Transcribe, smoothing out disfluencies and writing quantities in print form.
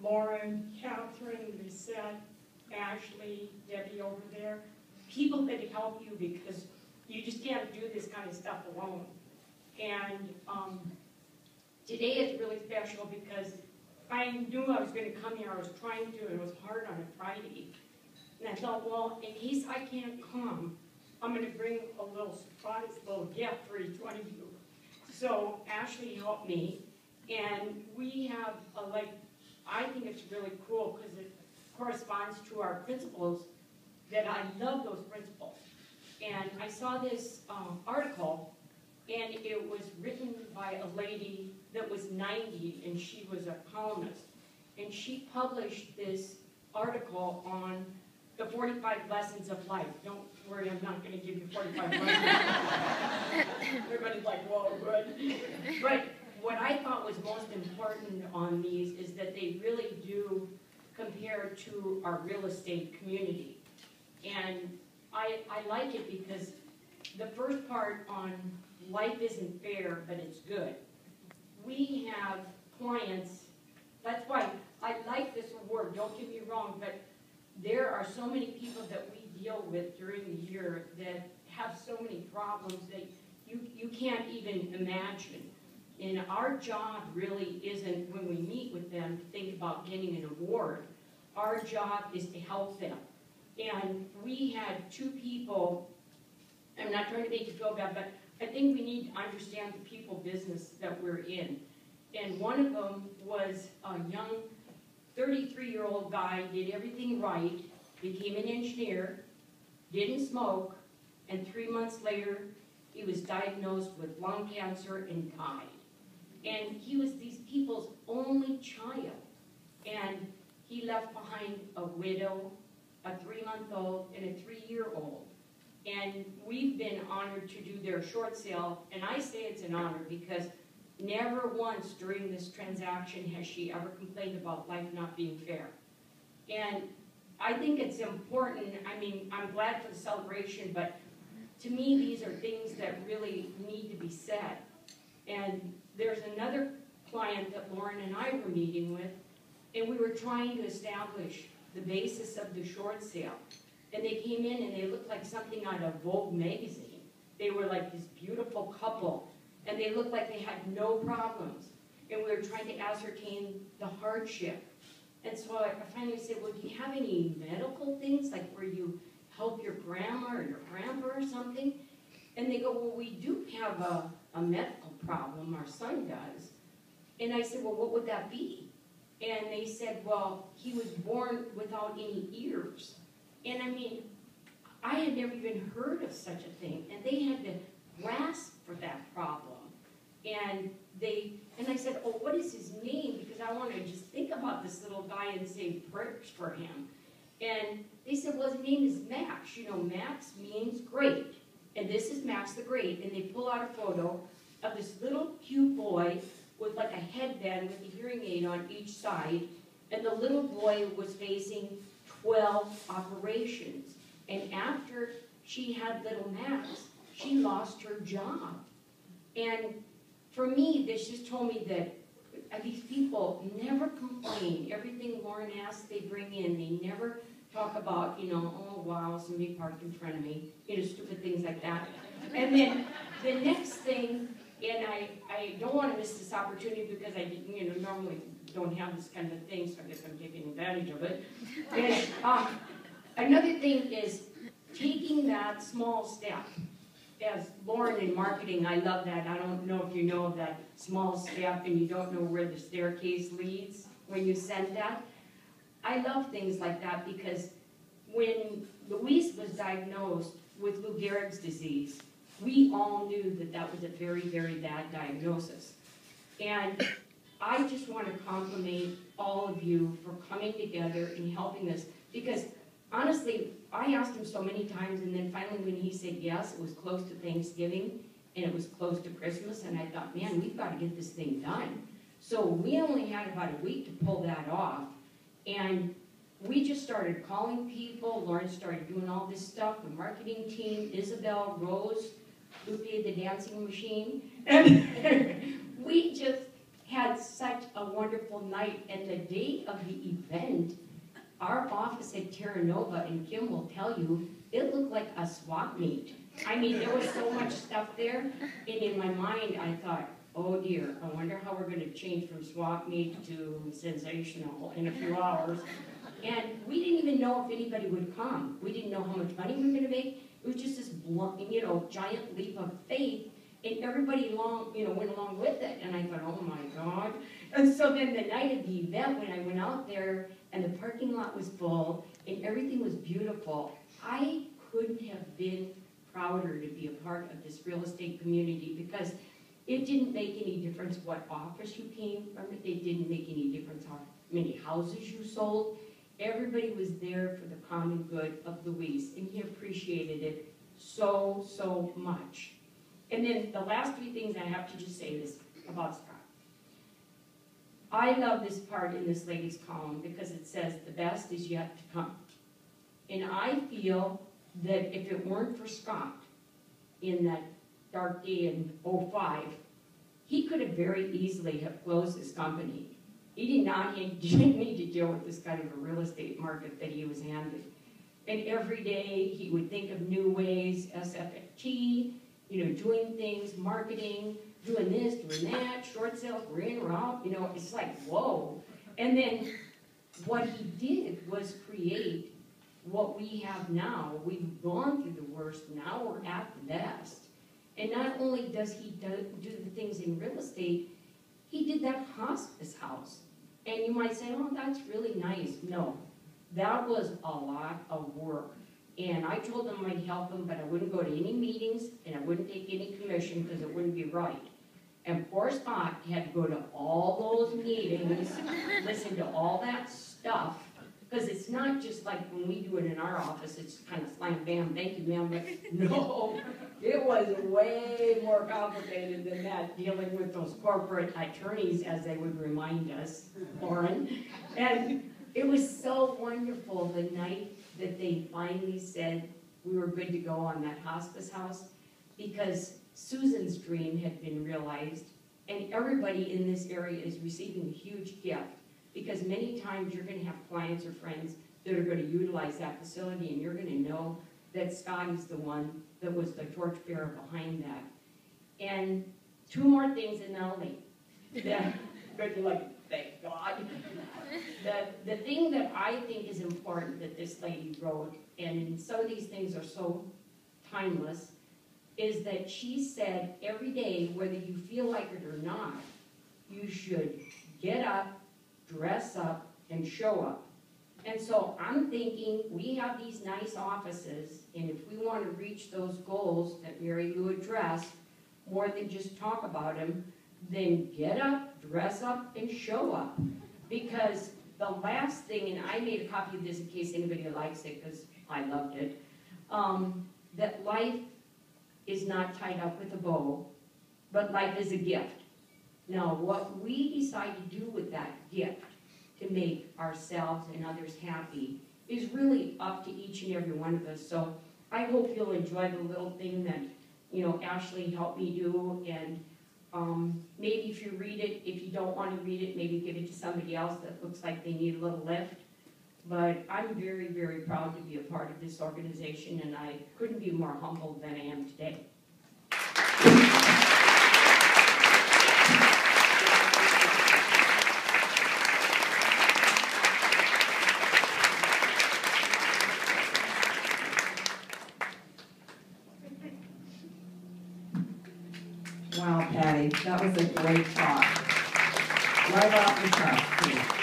Lauren, Catherine, Lisette, Ashley, Debbie over there, people that help you because you just can't do this kind of stuff alone. And today is really special because I knew I was going to come here. I was trying to, and it was hard on a Friday. And I thought, well, in case I can't come, I'm going to bring a little surprise, little gift for each one of you. So Ashley helped me, and we have I think it's really cool because it corresponds to our principles, that I love those principles. And I saw this article, and it was written by a lady that was 90, and she was a columnist. And she published this article on the 45 lessons of life. Don't worry, I'm not going to give you 45 lessons. Everybody's like, whoa, good. But what I thought was most important on these is that they really do compare to our real estate community. And I like it because the first part on life isn't fair, but it's good. We have clients, that's why I like this award, don't get me wrong, but there are so many people that we deal with during the year that have so many problems that you can't even imagine. And our job really isn't, when we meet with them, to think about getting an award. Our job is to help them. And we had two people, I'm not trying to make you feel bad, but I think we need to understand the people business that we're in. And one of them was a young 33-year-old guy, did everything right, became an engineer, didn't smoke, and 3 months later, he was diagnosed with lung cancer and died. And he was these people's only child. And he left behind a widow, a 3-month-old, and a 3-year-old. And we've been honored to do their short sale, and I say it's an honor because never once during this transaction has she ever complained about life not being fair. And I think it's important, I mean, I'm glad for the celebration, but to me these are things that really need to be said. And there's another client that Lauren and I were meeting with, and we were trying to establish the basis of the short sale. And they came in and they looked like something out of Vogue magazine. They were like this beautiful couple, and they looked like they had no problems. And we were trying to ascertain the hardship. And so I finally said, well, do you have any medical things, like where you help your grandma or your grandpa or something? And they go, well, we do have a medical problem, our son does. And I said, well, what would that be? And they said, well, he was born without any ears. And I mean, I had never even heard of such a thing. And they had to grasp for that problem. And I said, oh, what is his name? Because I want to just think about this little guy and say prayers for him. And they said, well, his name is Max. You know, Max means great. And this is Max the Great. And they pull out a photo of this little cute boy with like a headband with a hearing aid on each side. And the little boy was facing 12 operations. And after she had little Max, she lost her job. And for me, this just told me that these people never complain. Everything Lauren asks, they bring in. They never talk about, you know, oh, wow, somebody parked in front of me. You know, stupid things like that. And then the next thing, and I don't want to miss this opportunity because I, you know, normally don't have this kind of thing, so I guess I'm taking advantage of it. And another thing is taking that small step. As Lauren in marketing, I love that. I don't know if you know that small step and you don't know where the staircase leads when you send that. I love things like that because when Luis was diagnosed with Lou Gehrig's disease, we all knew that that was a very, very bad diagnosis. And I just want to compliment all of you for coming together and helping us because honestly, I asked him so many times, and then finally when he said yes, it was close to Thanksgiving, and it was close to Christmas, and I thought, man, we've got to get this thing done. So we only had about a week to pull that off, and we just started calling people. Lauren started doing all this stuff, the marketing team, Isabel, Rose, Lupe the dancing machine, and we just had such a wonderful wonderful night. And the day of the event, our office at Terra Nova, and Kim will tell you, it looked like a swap meet. I mean, there was so much stuff there, and in my mind, I thought, oh dear, I wonder how we're gonna change from swap meet to sensational in a few hours. And we didn't even know if anybody would come. We didn't know how much money we were gonna make. It was just this giant leap of faith, and everybody went along with it. And I thought, oh my God. And so then the night of the event, when I went out there and the parking lot was full and everything was beautiful, I couldn't have been prouder to be a part of this real estate community, because it didn't make any difference what office you came from. It didn't make any difference how many houses you sold. Everybody was there for the common good of Louise, and he appreciated it so, so much. And then the last three things I have to just say this about Scott. I love this part in this lady's column because it says the best is yet to come. And I feel that if it weren't for Scott in that dark day in 2005, he could have very easily have closed his company. He did not need to deal with this kind of a real estate market that he was handed. And every day he would think of new ways, SFFT, doing things, marketing, doing this, doing that, short sales, we're in, we're out, it's like, whoa. And then what he did was create what we have now. We've gone through the worst, now we're at the best. And not only does he do the things in real estate, he did that hospice house. And you might say, oh, that's really nice. No, that was a lot of work. And I told him I'd help him, but I wouldn't go to any meetings, and I wouldn't take any commission because it wouldn't be right. And poor Scott had to go to all those meetings, listen to all that stuff, because it's not just like when we do it in our office, it's kind of slam, bam, thank you, ma'am, but no, it was way more complicated than that, dealing with those corporate attorneys, as they would remind us, Lauren. And it was so wonderful the night that they finally said we were good to go on that hospice house, because Susan's dream had been realized, and everybody in this area is receiving a huge gift, because many times you're going to have clients or friends that are going to utilize that facility, and you're going to know that Scott is the one that was the torchbearer behind that. And two more things, and I'll leave. Good luck, thank God. The thing that I think is important that this lady wrote, and some of these things are so timeless, is that she said every day, whether you feel like it or not, you should get up, dress up, and show up. And so I'm thinking we have these nice offices, and if we want to reach those goals that Mary Lou addressed, more than just talk about them, then get up, dress up, and show up. Because the last thing, and I made a copy of this in case anybody likes it, because I loved it, that life is not tied up with a bow, but life is a gift. Now, what we decide to do with that gift to make ourselves and others happy is really up to each and every one of us. So I hope you'll enjoy the little thing that, Ashley helped me do, and maybe if you read it, if you don't want to read it, maybe give it to somebody else that looks like they need a little lift. But I'm very, very proud to be a part of this organization, and I couldn't be more humbled than I am today. Wow, Patty, that was a great talk. Right off the cuff, too.